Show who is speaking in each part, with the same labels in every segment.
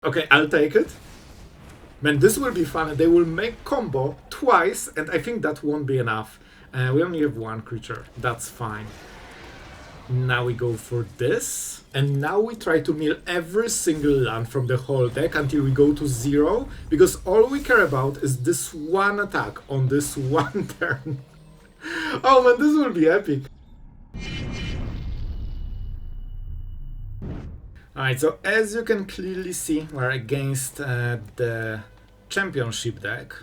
Speaker 1: Okay, I'll take it. Man, this will be fun. They will make combo twice, and I think that won't be enough. We only have one creature. That's fine. Now we go for this. And now we try to mill every single land from the whole deck until we go to 0. Because all we care about is this one attack on this one turn. Oh man, this will be epic. Alright, so as you can clearly see, we're against the championship deck.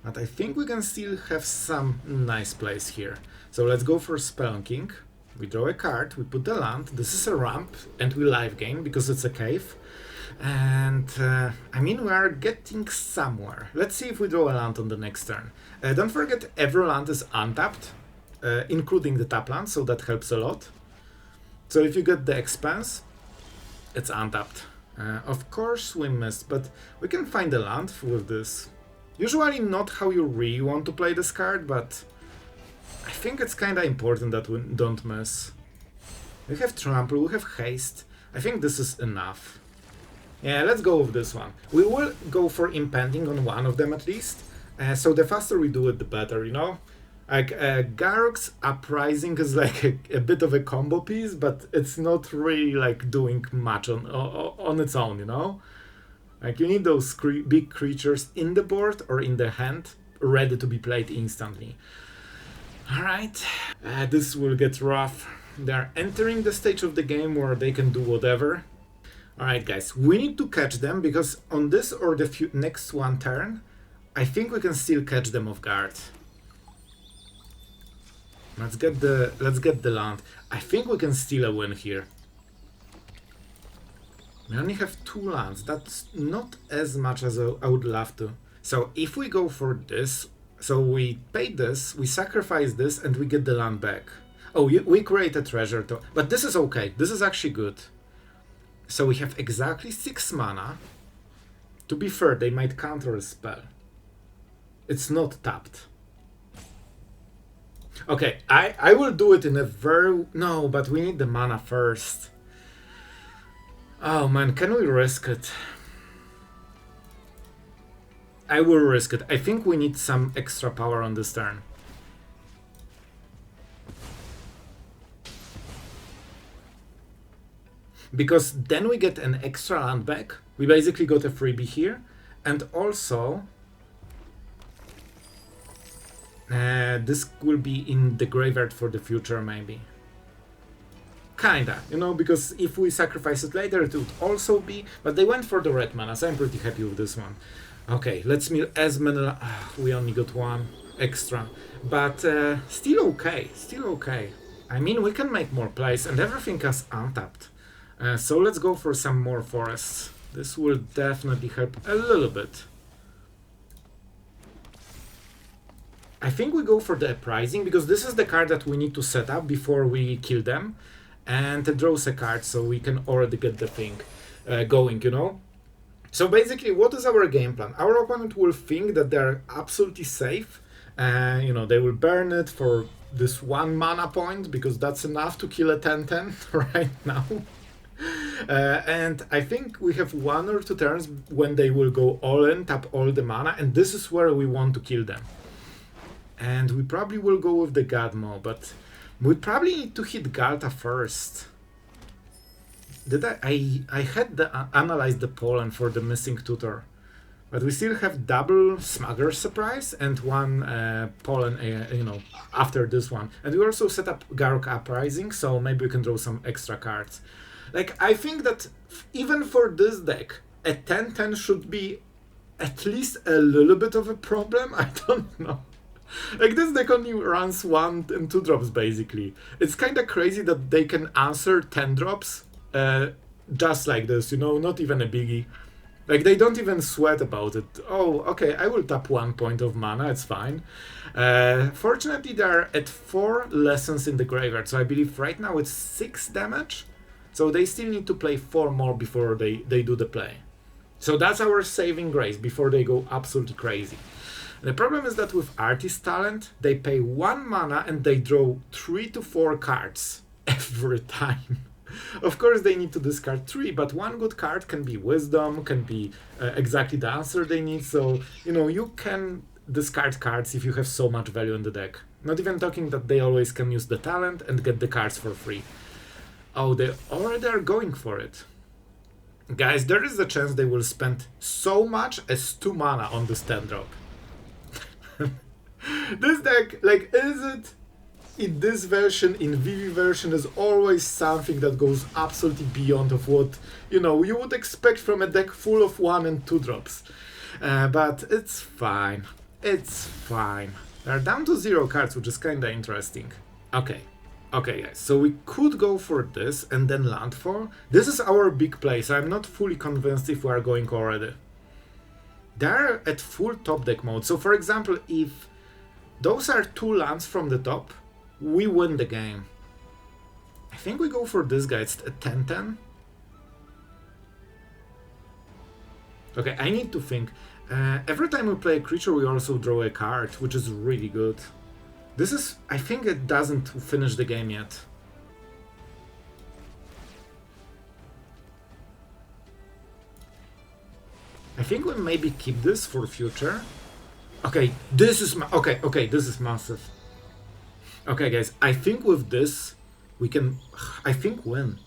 Speaker 1: But I think we can still have some nice plays here. So let's go for Spelunking. We draw a card, we put the land, this is a ramp, and we live gain because it's a cave. And I mean, we are getting somewhere. Let's see if we draw a land on the next turn. Don't forget, every land is untapped, including the tap land, so that helps a lot. So if you get the Expanse, it's untapped. Of course we missed, but we can find a land with this. Usually not how you really want to play this card, but I think it's kinda important that we don't miss. We have Trample, we have Haste. I think this is enough. Yeah, let's go with this one. We will go for Impending on one of them at least. So the faster we do it, the better, you know? Like, Garruk's Uprising is like a bit of a combo piece, but it's not really like doing much on its own, you know? Like, you need those big creatures in the board or in the hand, ready to be played instantly. Alright, this will get rough. They are entering the stage of the game where they can do whatever. Alright guys, we need to catch them because on this or the next one turn, I think we can still catch them off guard. Let's get the land. I think we can steal a win here. We only have 2 lands. That's not as much as I would love to. So if we go for this, so we pay this, we sacrifice this, and we get the land back. Oh, we create a treasure too. But this is okay. This is actually good. So we have exactly 6 mana. To be fair, they might counter a spell. It's not tapped. Okay, I will do it in a very... No, but we need the mana first. Oh man, can we risk it? I will risk it. I think we need some extra power on this turn. Because then we get an extra land back. We basically got a freebie here. And also... this will be in the graveyard for the future, maybe. Kinda, you know, because if we sacrifice it later, it would also be... But they went for the red mana, so I'm pretty happy with this one. Okay, let's mill as many... we only got 1 extra. But still okay, still okay. I mean, we can make more plays, and everything is untapped. So let's go for some more forests. This will definitely help a little bit. I think we go for the Uprising, because this is the card that we need to set up before we kill them. And it draws a card, so we can already get the thing going, you know? So basically, what is our game plan? Our opponent will think that they're absolutely safe. You know, they will burn it for this 1 mana point, because that's enough to kill a 10-10 right now. And I think we have 1 or 2 turns when they will go all in, tap all the mana, and this is where we want to kill them. And we probably will go with the Godmaw, but we probably need to hit Ghalta first. Did I had the Analyze the Pollen for the missing tutor. But we still have double Smuggler surprise and 1 Pollen, you know, after this one. And we also set up Garruk Uprising, so maybe we can draw some extra cards. Like, I think that even for this deck, a 10-10 should be at least a little bit of a problem. I don't know. Like, this deck only runs 1 and 2 drops, basically. It's kind of crazy that they can answer 10 drops just like this, you know, not even a biggie. Like, they don't even sweat about it. Oh, okay, I will tap 1 point of mana, it's fine. Fortunately, they are at 4 lessons in the graveyard, so I believe right now it's 6 damage. So they still need to play 4 more before they do the play. So that's our saving grace before they go absolutely crazy. The problem is that with Artist Talent, they pay 1 mana and they draw 3 to 4 cards every time. Of course they need to discard 3, but one good card can be Wisdom, can be exactly the answer they need, so, you know, you can discard cards if you have so much value in the deck. Not even talking that they always can use the talent and get the cards for free. Oh, they already are going for it. Guys, there is a chance they will spend so much as 2 mana on this 10 drop. This deck, like, is it in this version, in VV version, is always something that goes absolutely beyond of what, you know, you would expect from a deck full of 1 and 2 drops. But it's fine. It's fine. They're down to 0 cards, which is kinda interesting. Okay. Okay, guys, so we could go for this and then landfall. This is our big play, so I'm not fully convinced if we are going already. They're at full top deck mode, so for example, if those are 2 lands from the top, we win the game. I think we go for this guy, it's a 10-10. Okay, I need to think. Every time we play a creature, we also draw a card, which is really good. This is... I think it doesn't finish the game yet. I think we maybe keep this for future. Okay, this is... Okay, this is massive. Okay, guys, I think with this, we can... I think win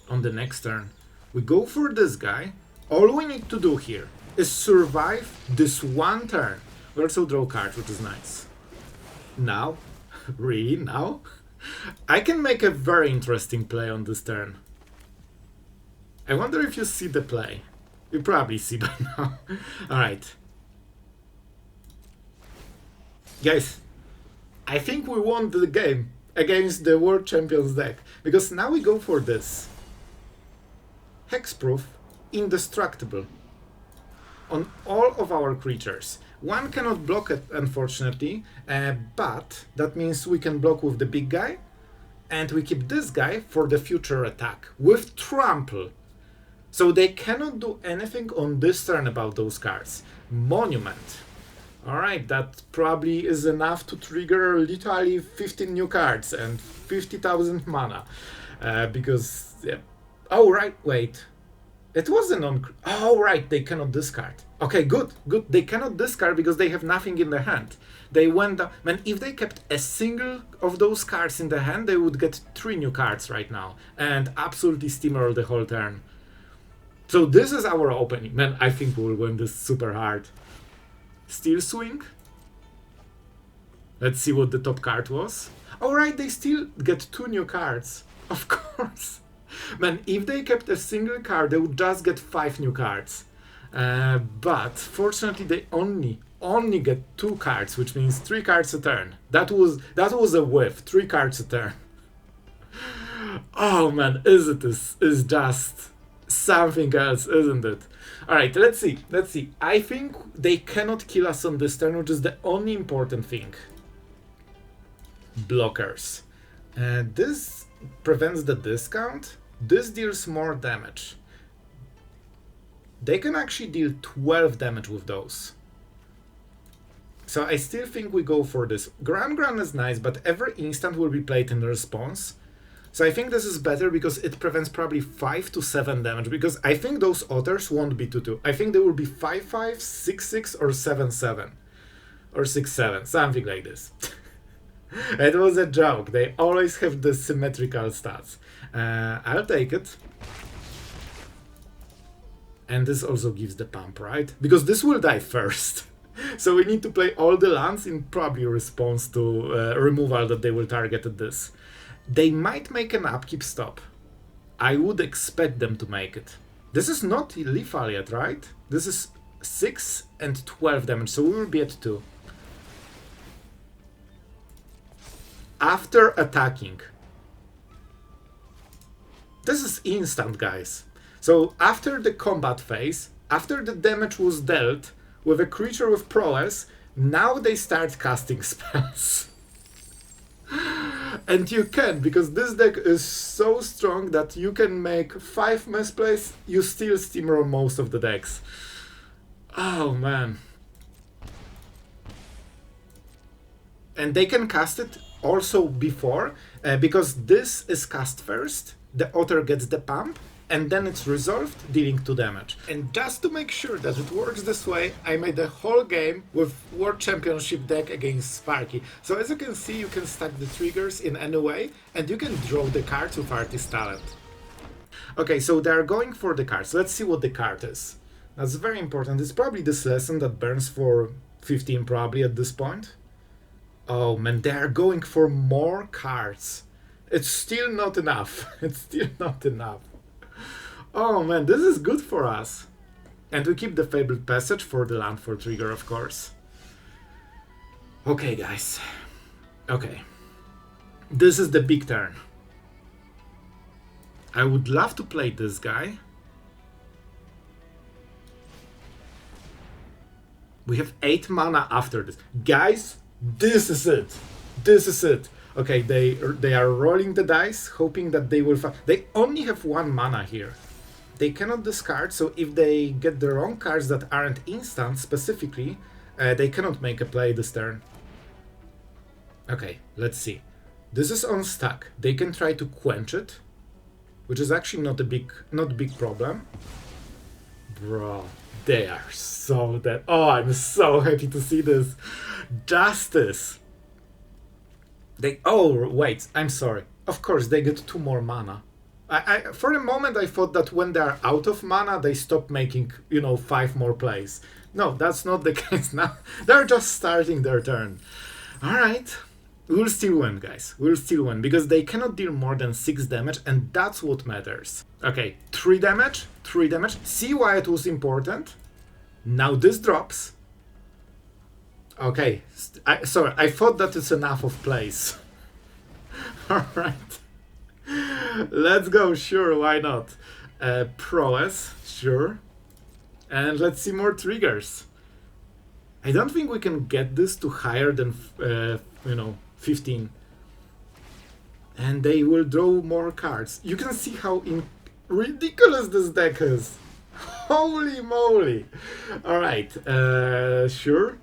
Speaker 1: on the next turn. We go for this guy. All we need to do here is survive this one turn. We also draw cards, which is nice. Now, really now, I can make a very interesting play on this turn. I wonder if you see the play. You probably see by now. Alright. Guys, I think we won the game against the World Champions deck. Because now we go for this. Hexproof, indestructible. On all of our creatures. One cannot block it, unfortunately, but that means we can block with the big guy, and we keep this guy for the future attack, with Trample. So they cannot do anything on this turn about those cards. Monument. Alright, that probably is enough to trigger literally 15 new cards and 50,000 mana. Because, yeah. Oh, right, wait. It wasn't on... Oh, right, they cannot discard. Okay, good. They cannot discard because they have nothing in their hand. They went down... Man, if they kept a single of those cards in their hand, they would get 3 new cards right now. And absolutely steamroll the whole turn. So this is our opening. Man, I think we'll win this super hard. Steel Swing. Let's see what the top card was. Alright, they still get 2 new cards. Of course. Man, if they kept a single card, they would just get 5 new cards. But fortunately, they only get 2 cards, which means 3 cards a turn. That was a whiff. 3 cards a turn. Oh man, is just something else, isn't it? All right, let's see. I think they cannot kill us on this turn, which is the only important thing. Blockers. This prevents the discount. This deals more damage. They can actually deal 12 damage with those. So I still think we go for this. Gran is nice, but every instant will be played in response. So I think this is better because it prevents probably 5 to 7 damage, because I think those otters won't be 2-2. I think they will be 5-5, 6-6, or 7-7. Or 6-7, something like this. It was a joke. They always have the symmetrical stats. I'll take it. And this also gives the pump, right? Because this will die first. So we need to play all the lands in probably response to removal that they will target at this. They might make an upkeep stop. I would expect them to make it. This is not lethal yet, right? This is 6 and 12 damage, so we will be at 2. After attacking. This is instant, guys. So after the combat phase, after the damage was dealt with a creature with prowess, now they start casting spells. And you can, because this deck is so strong that you can make 5 misplays, you still steamroll most of the decks. Oh man. And they can cast it also before, because this is cast first, the Otter gets the pump, and then it's resolved, dealing 2 damage. And just to make sure that it works this way, I made a whole game with World Championship deck against Sparky. So as you can see, you can stack the triggers in any way, and you can draw the cards with Artist Talent. Okay, so they're going for the cards. Let's see what the card is. That's very important. It's probably this lesson that burns for 15 probably at this point. Oh man, they're going for more cards. It's still not enough. It's still not enough. Oh man, this is good for us. And we keep the Fabled Passage for the landfall trigger, of course. Okay, guys. Okay. This is the big turn. I would love to play this guy. We have 8 mana after this. Guys, this is it. This is it. Okay, they are rolling the dice, hoping that they will... They only have 1 mana here. They cannot discard, so if they get the wrong cards that aren't instant specifically, they cannot make a play this turn. Okay, let's see. This is on stack. They can try to quench it, which is actually not a big problem. Bro, they are so dead. Oh, I'm so happy to see this. Justice. Oh, wait, I'm sorry. Of course, they get 2 more mana. For a moment, I thought that when they're out of mana, they stop making, 5 more plays. No, that's not the case now. They're just starting their turn. Alright. We'll still win, guys. We'll still win, because they cannot deal more than 6 damage, and that's what matters. Okay, 3 damage, 3 damage. See why it was important? Now this drops. Okay, sorry, I thought that it's enough of plays. Alright. Let's go, sure, why not? Prowess, sure. And let's see more triggers. I don't think we can get this to higher than, 15. And they will draw more cards. You can see how ridiculous this deck is. Holy moly. Alright, sure.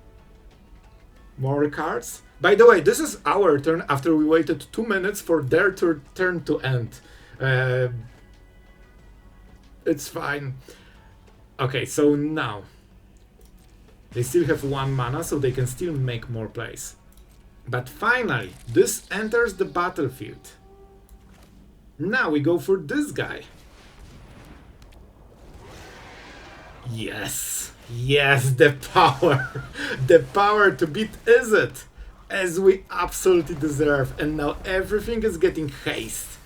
Speaker 1: More cards. By the way, this is our turn after we waited 2 minutes for their turn to end. It's fine. Okay, so now they still have 1 mana, so they can still make more plays. But finally, this enters the battlefield. Now we go for this guy. Yes, yes, the power. The power to beat Izzet, as we absolutely deserve. And now everything is getting haste.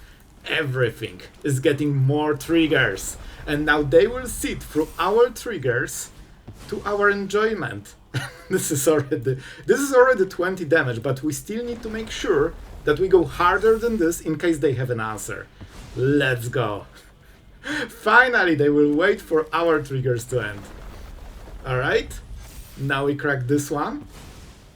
Speaker 1: Everything is getting more triggers. And now they will sit through our triggers to our enjoyment. This is already 20 damage, but we still need to make sure that we go harder than this in case they have an answer. Let's go. Finally, they will wait for our triggers to end. Alright, now we crack this one.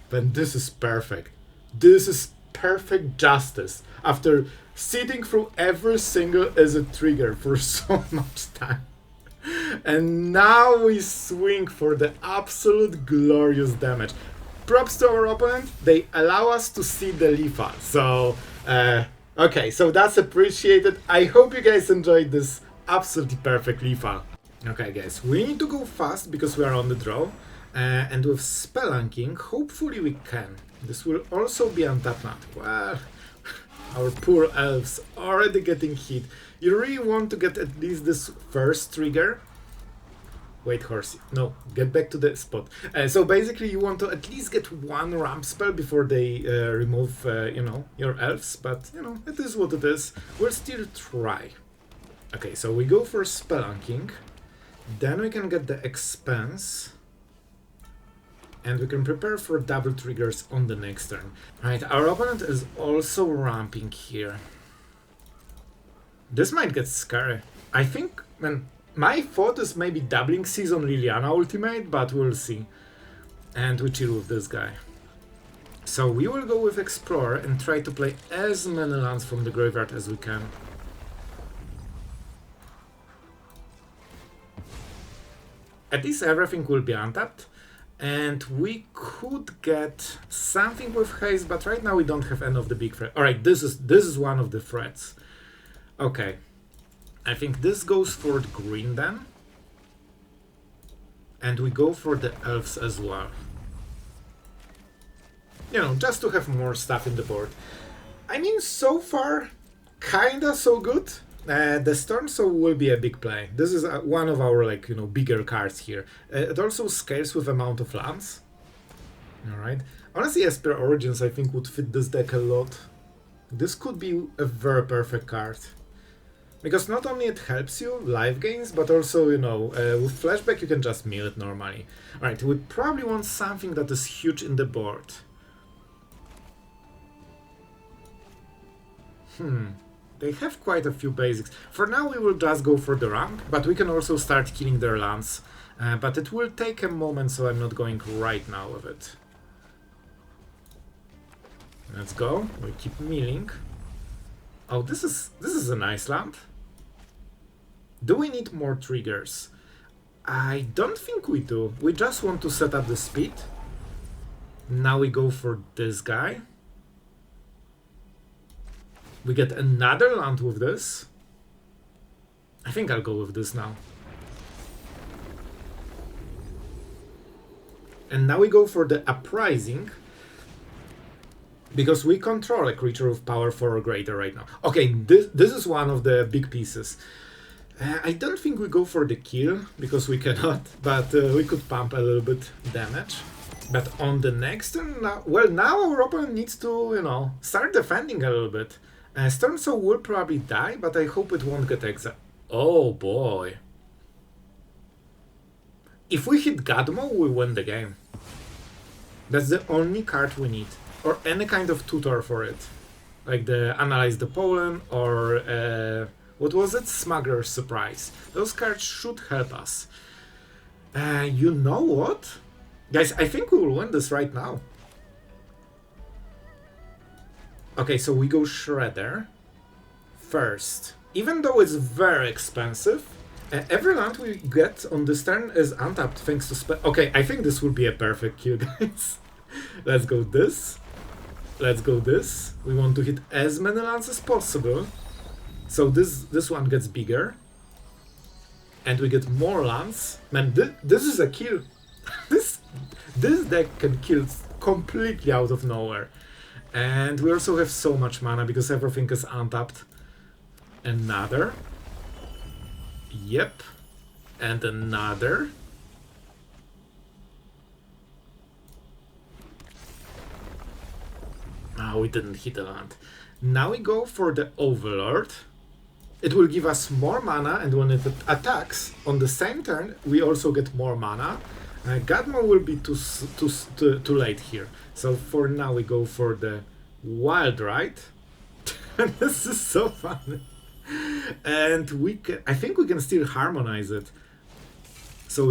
Speaker 1: But this is perfect. This is perfect justice. After sitting through every single Izzet trigger for so much time. And now we swing for the absolute glorious damage. Props to our opponent, they allow us to see the lethal. So, okay, so that's appreciated. I hope you guys enjoyed this absolutely perfect lethal. Okay guys, we need to go fast because we are on the draw. And with Spelunking, hopefully we can. This will also be untapped land. Well, our poor elves already getting hit. You really want to get at least this first trigger. Wait, horsey. No, get back to the spot. So basically you want to at least get 1 ramp spell before they remove, your elves. But, it is what it is. We'll still try. Okay, so we go for Spelunking. Then we can get the Expanse. And we can prepare for double triggers on the next turn. Right, our opponent is also ramping here. This might get scary. I think, my thought is maybe doubling Season Liliana ultimate, but we'll see. And we chill with this guy. So we will go with Explorer and try to play as many lands from the graveyard as we can. At least everything will be untapped. And we could get something with haste, but right now we don't have any of the big threats. Alright, this is one of the threats. Okay. I think this goes for the green then. And we go for the elves as well. You know, just to have more stuff in the board. I mean, so far, kinda so good. The Stormsoul will be a big play. This is one of our, like, you know, bigger cards here. It also scales with amount of lands. Alright. Honestly, as per Origins, I think would fit this deck a lot. This could be a very perfect card. Because not only it helps you life gains, but also, you know, with Flashback you can just mill it normally. Alright, we probably want something that is huge in the board. They have quite a few basics. For now we will just go for the ramp, but we can also start killing their lands. But it will take a moment, so I'm not going right now with it. Let's go. We keep milling. Oh, this is a nice land. Do we need more triggers? I don't think we do. We just want to set up the speed. Now we go for this guy. We get another land with this. I think I'll go with this now. And now we go for the Uprising. Because we control a creature with power 4 or greater right now. Okay, this is one of the big pieces. I don't think we go for the kill, because we cannot. But we could pump a little bit damage. But on the next turn, well, now our opponent needs to, you know, start defending a little bit. Stormsoul will probably die, but I hope it won't get exiled. Oh boy. If we hit Godmaw, we win the game. That's the only card we need. Or any kind of tutor for it. Like the Analyze the Pollen or what was it? Smuggler's Surprise. Those cards should help us. You know what? Guys, I think we will win this right now. Okay, so we go Shredder first. Even though it's very expensive, every land we get on this turn is untapped thanks to spell. Okay, I think this will be a perfect kill, guys. Let's go this. Let's go this. We want to hit as many lands as possible. So this one gets bigger. And we get more lands. Man, this is a kill. This deck can kill completely out of nowhere. And we also have so much mana because everything is untapped. Another. Yep. And another. Oh, we didn't hit a land. Now we go for the Overlord. It will give us more mana, and when it attacks on the same turn, we also get more mana. Godmaw will be too late here. So for now we go for the Wild Ride. This is so fun. And I think we can still harmonize it. So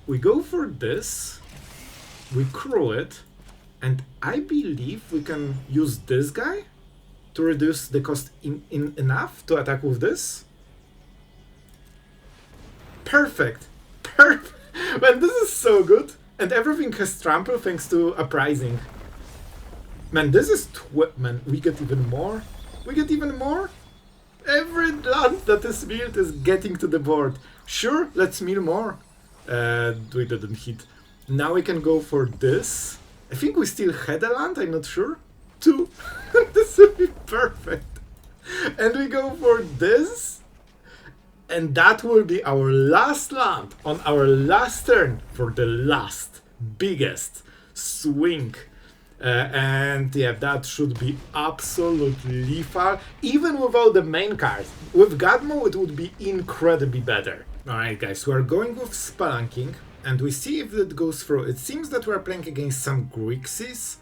Speaker 1: we go for this. We crew it. And I believe we can use this guy to reduce the cost enough to attack with this. Perfect. Perfect. Man, this is so good. And everything has trample thanks to Uprising. Man, this is... Man, we get even more. We get even more. Every land that is milled is getting to the board. Sure, let's mill more. We didn't hit. Now we can go for this. I think we still had a land, I'm not sure. 2. This would be perfect. And we go for this. And that will be our last land on our last turn for the last biggest swing. And yeah, that should be absolutely lethal, even without the main card. With Godmaw it would be incredibly better. Alright guys, we are going with Spelunking, and we see if it goes through. It seems that we are playing against some Grixis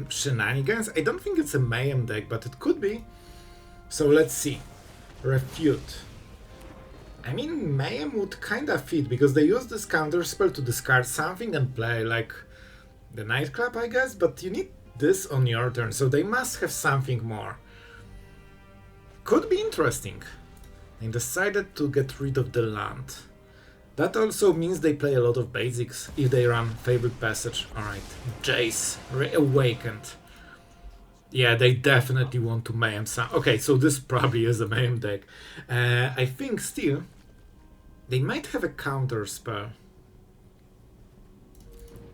Speaker 1: shenanigans. I don't think it's a Mayhem deck, but it could be. So let's see. Refute. I mean, Mayhem would kinda fit, because they use this counter spell to discard something and play, like, the Nightclub, I guess, but you need this on your turn, so they must have something more. Could be interesting. They decided to get rid of the land. That also means they play a lot of basics, if they run Fabled Passage. Alright, Jace, Reawakened. Yeah, they definitely want to mayhem some. Okay, so this probably is a mayhem deck. I think still they might have a counter spell.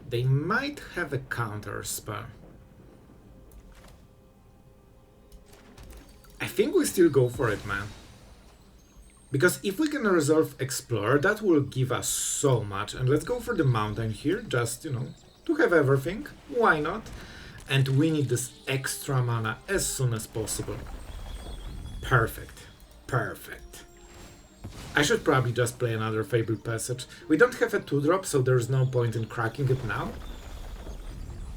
Speaker 1: They might have a counter spell. I think we still go for it, man. Because if we can resolve Explorer, that will give us so much. And let's go for the mountain here, just, you know, to have everything. Why not? And we need this extra mana as soon as possible. Perfect. Perfect. I should probably just play another Fabled Passage. We don't have a 2-drop, so there's no point in cracking it now.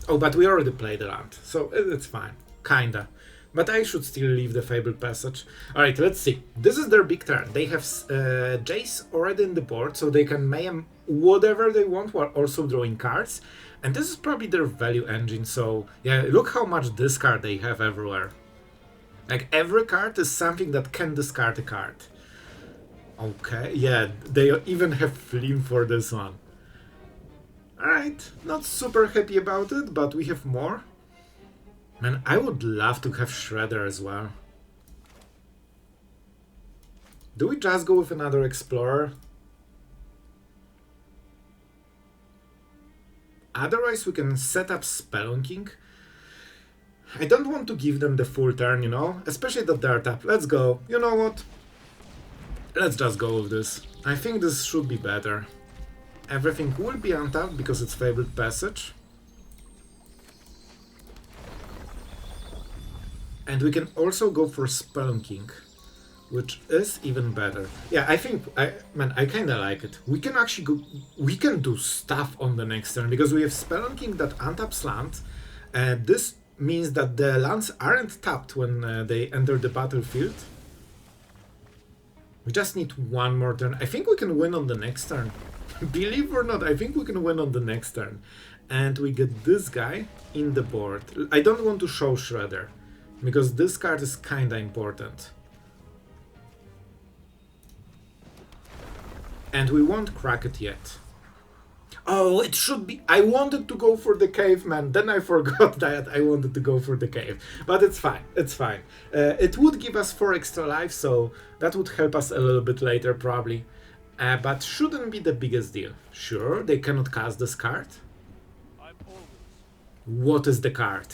Speaker 1: Oh, but we already played the land, so it's fine. Kinda. But I should still leave the Fabled Passage. Alright, let's see. This is their big turn. They have Jace already in the board, so they can mayhem whatever they want while also drawing cards. And this is probably their value engine, so yeah, look how much discard they have everywhere. Like, every card is something that can discard a card. Okay, yeah, they even have Flim for this one. Alright, not super happy about it, but we have more. Man, I would love to have Shredder as well. Do we just go with another Explorer? Otherwise we can set up Spelunking. I don't want to give them the full turn, you know? Especially that they're tapped. Let's go. You know what? Let's just go with this. I think this should be better. Everything will be untapped because it's Fabled Passage. And we can also go for Spelunking, which is even better. Yeah, I think, I kinda like it. We can actually go, we can do stuff on the next turn, because we have Spelunking that untaps land. This means that the lands aren't tapped when they enter the battlefield. We just need one more turn. I think we can win on the next turn. Believe or not, I think we can win on the next turn. And we get this guy in the board. I don't want to show Shredder, because this card is kinda important. And we won't crack it yet. Oh, it should be... I wanted to go for the cave, man. Then I forgot that I wanted to go for the cave. But it's fine, it's fine. It would give us 4 extra life, so that would help us a little bit later, probably. But shouldn't be the biggest deal. Sure, they cannot cast this card. What is the card?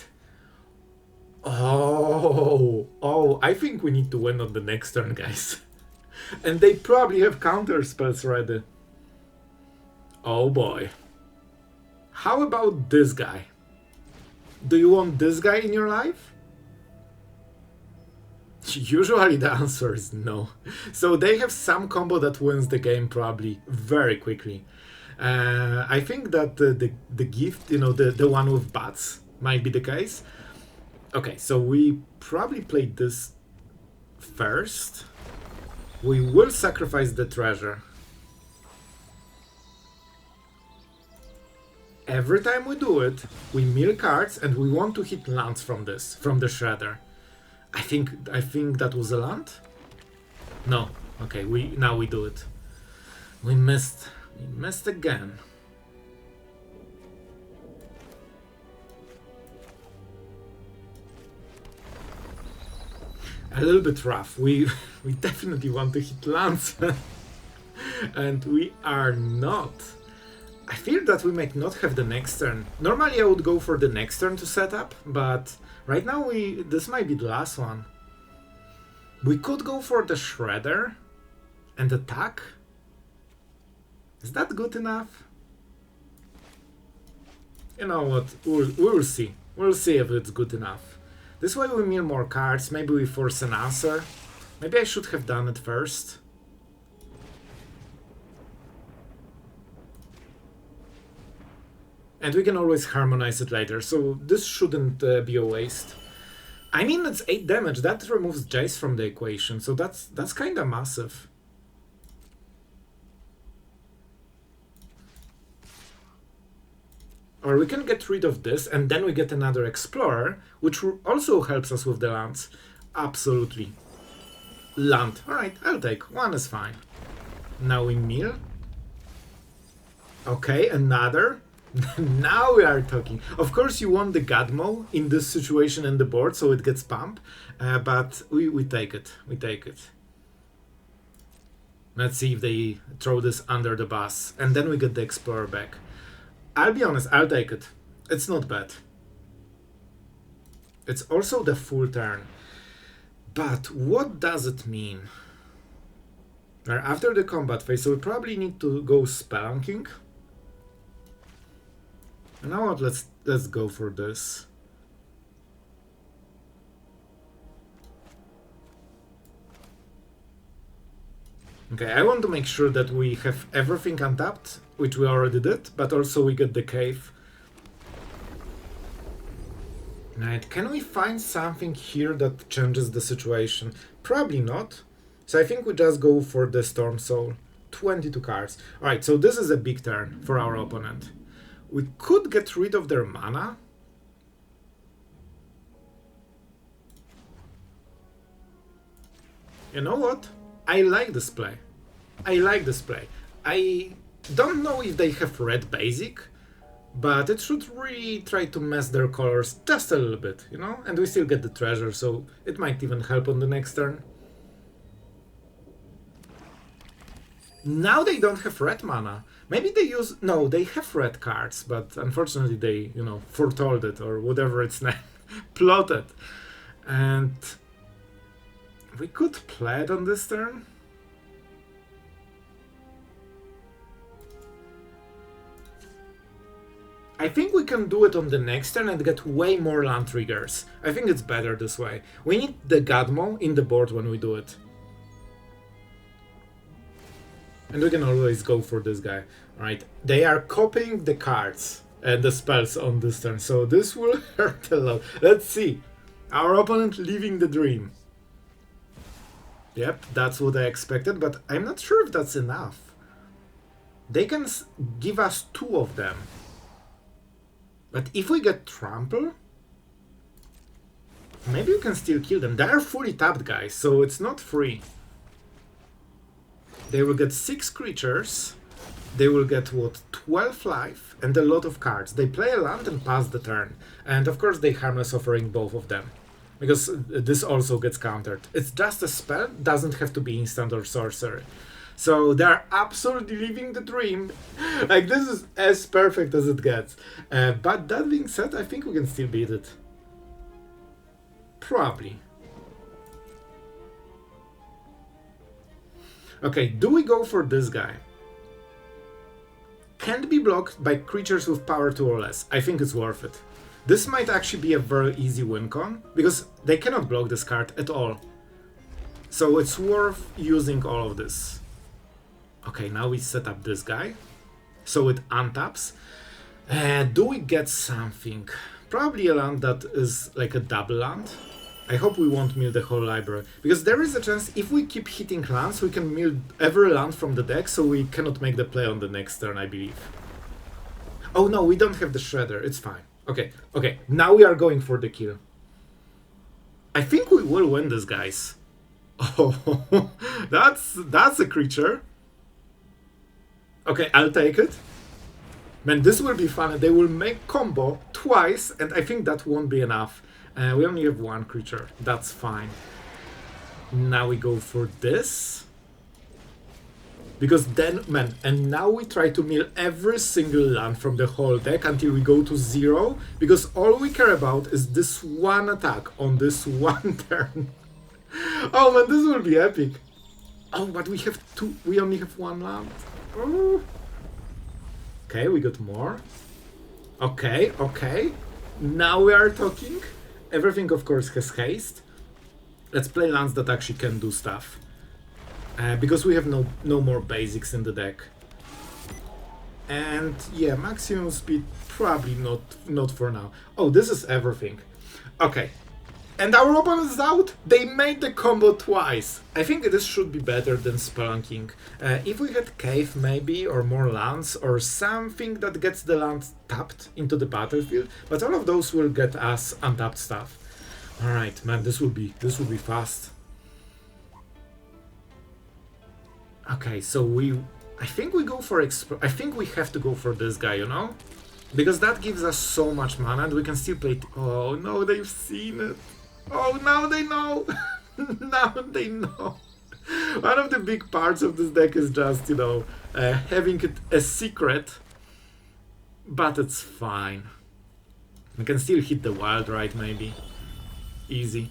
Speaker 1: Oh, I think we need to win on the next turn, guys. And they probably have counter spells ready. Oh boy. How about this guy? Do you want this guy in your life? Usually the answer is no. So they have some combo that wins the game probably very quickly. I think that the gift, you know, the one with bats might be the case. Okay, so we probably played this first. We will sacrifice the treasure. Every time we do it, we mill cards and we want to hit lands from this, from the Shredder. I think that was a land? No. Okay, now we do it. We missed. We missed again. A little bit rough. We definitely want to hit lands. And we are not. I fear that we might not have the next turn. Normally I would go for the next turn to set up, but right now this might be the last one. We could go for the Shredder and attack. Is that good enough? You know what, we'll see. We'll see if it's good enough. This way we mill more cards, maybe we force an answer. Maybe I should have done it first. And we can always harmonize it later, so this shouldn't be a waste. I mean, it's 8 damage, that removes Jace from the equation, so that's kinda massive. Or we can get rid of this, and then we get another Explorer, which also helps us with the lands. Absolutely. Land. Alright, I'll take. 1 is fine. Now we mill. Okay, another. Now we are talking. Of course, you want the Godmaw in this situation in the board, so it gets pumped. But we take it. We take it. Let's see if they throw this under the bus. And then we get the Explorer back. I'll be honest, I'll take it. It's not bad. It's also the full turn. But what does it mean? Well, after the combat phase, so we probably need to go Spelunking. You know what? Let's go for this. Okay, I want to make sure that we have everything untapped, which we already did, but also we get the cave. Right, can we find something here that changes the situation? Probably not. So I think we just go for the Stormsoul. 22 cards. Alright, so this is a big turn for our opponent. We could get rid of their mana. You know what? I like this play. I like this play. I don't know if they have red basic, but it should really try to mess their colors just a little bit, you know? And we still get the treasure, so it might even help on the next turn. Now they don't have red mana. Maybe they use... No, they have red cards, but unfortunately they, you know, foretold it, or whatever its name, plotted. And we could play it on this turn. I think we can do it on the next turn and get way more land triggers. I think it's better this way. We need the Godmaw in the board when we do it. And we can always go for this guy. Alright, they are copying the cards and the spells on this turn, so this will hurt a lot. Let's see. Our opponent living the dream. Yep, that's what I expected, but I'm not sure if that's enough. They can give us 2 of them. But if we get Trample, maybe we can still kill them. They are fully tapped, guys, so it's not free. They will get 6 creatures. They will get, what, 12 life and a lot of cards. They play a land and pass the turn. And of course they Harmless Offering both of them, because this also gets countered. It's just a spell, doesn't have to be instant or sorcery. So they're absolutely living the dream. Like, this is as perfect as it gets. But that being said, I think we can still beat it. Probably. Okay, do we go for this guy? Can't be blocked by creatures with power 2 or less. I think it's worth it. This might actually be a very easy win con, because they cannot block this card at all. So it's worth using all of this. Okay, now we set up this guy, so it untaps. Do we get something? Probably a land that is like a double land. I hope we won't mill the whole library, because there is a chance if we keep hitting lands, we can mill every land from the deck, so we cannot make the play on the next turn, I believe. Oh no, we don't have the Shredder, it's fine. Okay, okay, now we are going for the kill. I think we will win this, guys. Oh, that's a creature. Okay, I'll take it. Man, this will be fun. They will make combo twice, and I think that won't be enough. We only have 1 creature. That's fine. Now we go for this. Because then, man, and now we try to mill every single land from the whole deck until we go to 0. Because all we care about is this 1 attack on this 1 turn. Oh man, this will be epic. Oh, but we have 2. We only have 1 land. Oh. Okay, we got more. Okay, okay. Now we are talking. Everything, of course, has haste. Let's play lands that actually can do stuff. Because we have no more basics in the deck. And yeah, maximum speed, probably not for now. Oh, this is everything. Okay. And our opponent is out! They made the combo twice! I think this should be better than Spelunking. If we had Cave maybe, or more lands, or something that gets the land tapped into the battlefield, but all of those will get us untapped stuff. Alright, man, this will be fast. Okay, so I think we go for I think we have to go for this guy, you know? because that gives us so much mana and we can still play. Oh no, they've seen it. Oh, now they know. Now they know. One of the big parts of this deck is just, you know, having it a secret, but it's fine. We can still hit the wild right, maybe. Easy.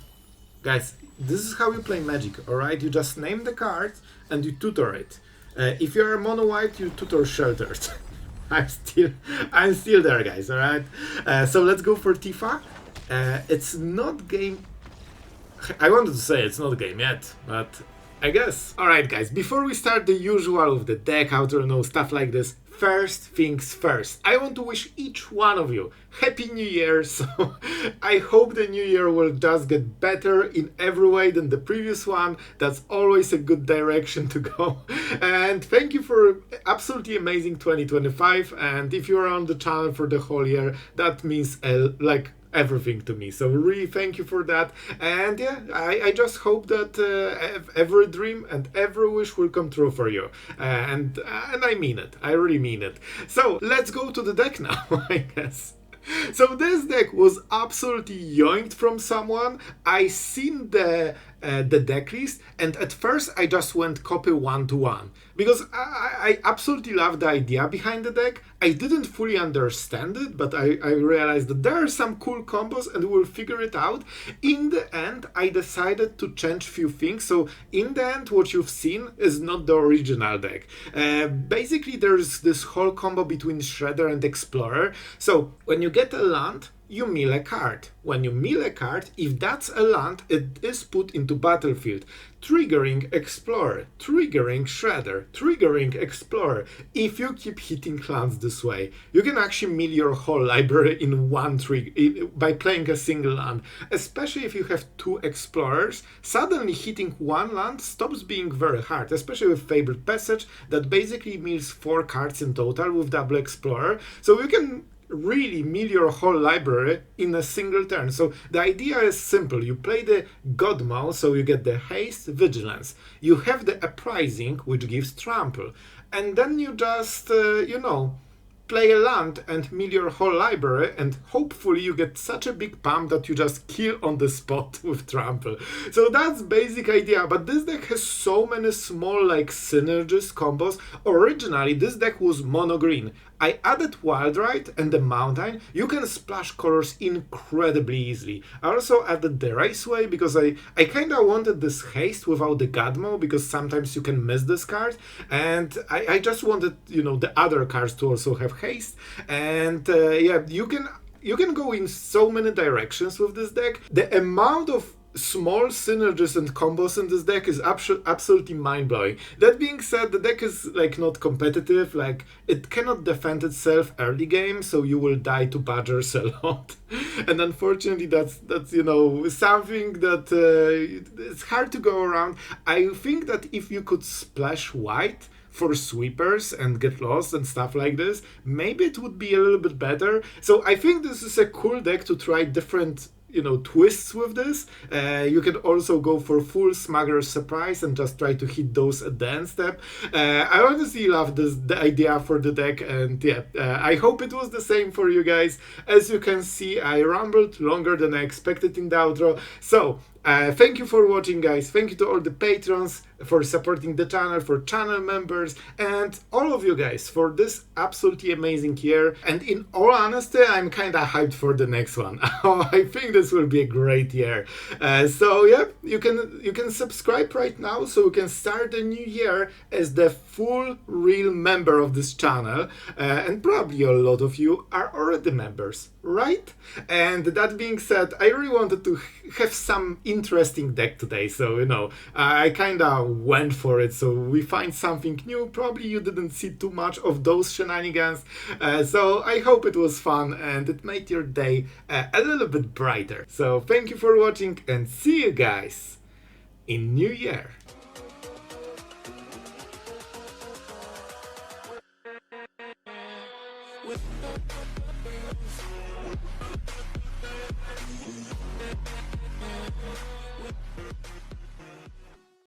Speaker 1: Guys, this is how you play Magic, alright? You just name the card and you tutor it. If you're a mono white, you tutor Sheltered. I'm still there, guys, alright? So let's go for Tifa. It's not game... I wanted to say it's not a game yet, but I guess. Alright guys, before we start the usual of the deck, how to know, stuff like this, first things first. I want to wish each one of you Happy New Year, so I hope the new year will just get better in every way than the previous one. That's always a good direction to go. And thank you for absolutely amazing 2025, and if you're on the channel for the whole year, that means like everything to me, so really thank you for that. And yeah, I just hope that every dream and every wish will come true for you, and I mean it, I really mean it. So let's go to the deck now. I guess. So this deck was absolutely yoinked from someone. I seen the deck list, and at first I just went copy 1-to-1 because I absolutely love the idea behind the deck. I didn't fully understand it, but I realized that there are some cool combos and we'll figure it out. In the end, I decided to change few things. So in the end, what you've seen is not the original deck. Basically, there's this whole combo between Shredder and Explorer. So when you get a land, you mill a card. When you mill a card, if that's a land, it is put into battlefield, triggering Explorer, triggering Shredder, triggering Explorer. If you keep hitting lands this way, you can actually mill your whole library in one trigger by playing a single land. Especially if you have two Explorers, suddenly hitting one land stops being very hard, especially with Fabled Passage that basically mills 4 cards in total with double Explorer. So you can really mill your whole library in a single turn. So the idea is simple. You play the Godmaw, so you get the haste, vigilance. You have the Uprising, which gives trample. And then you just, you know, play a land and mill your whole library, and hopefully you get such a big pump that you just kill on the spot with trample. So that's basic idea, but this deck has so many small like synergies, combos. Originally this deck was mono green. I added Wildride and the Mountain. You can splash colors incredibly easily. I also added the Raceway because I kinda wanted this haste without the Godmaw, because sometimes you can miss this card, and I just wanted, you know, the other cards to also have haste. And yeah, you can go in so many directions with this deck. The amount of small synergies and combos in this deck is absolutely mind-blowing. That being said, the deck is like not competitive, like it cannot defend itself early game, so you will die to Badgers a lot. And unfortunately that's you know something that it's hard to go around. I think that if you could splash white for sweepers and get lost and stuff like this, maybe it would be a little bit better. So I think this is a cool deck to try different, you know, twists with this. You can also go for full Smuggler Surprise and just try to hit those at the end step. I honestly love the idea for the deck, and yeah, I hope it was the same for you guys. As you can see, I rambled longer than I expected in the outro. So thank you for watching, guys. Thank you to all the patrons for supporting the channel, for channel members, and all of you guys for this absolutely amazing year. And in all honesty, I'm kind of hyped for the next one. I think this will be a great year. So yeah, you can subscribe right now, so you can start the new year as the full real member of this channel. And probably a lot of you are already members, right? And that being said, I really wanted to have some interesting deck today, so you know, I kind of went for it, so we find something new. Probably you didn't see too much of those shenanigans, so I hope it was fun and it made your day a little bit brighter. So thank you for watching, and see you guys in New Year.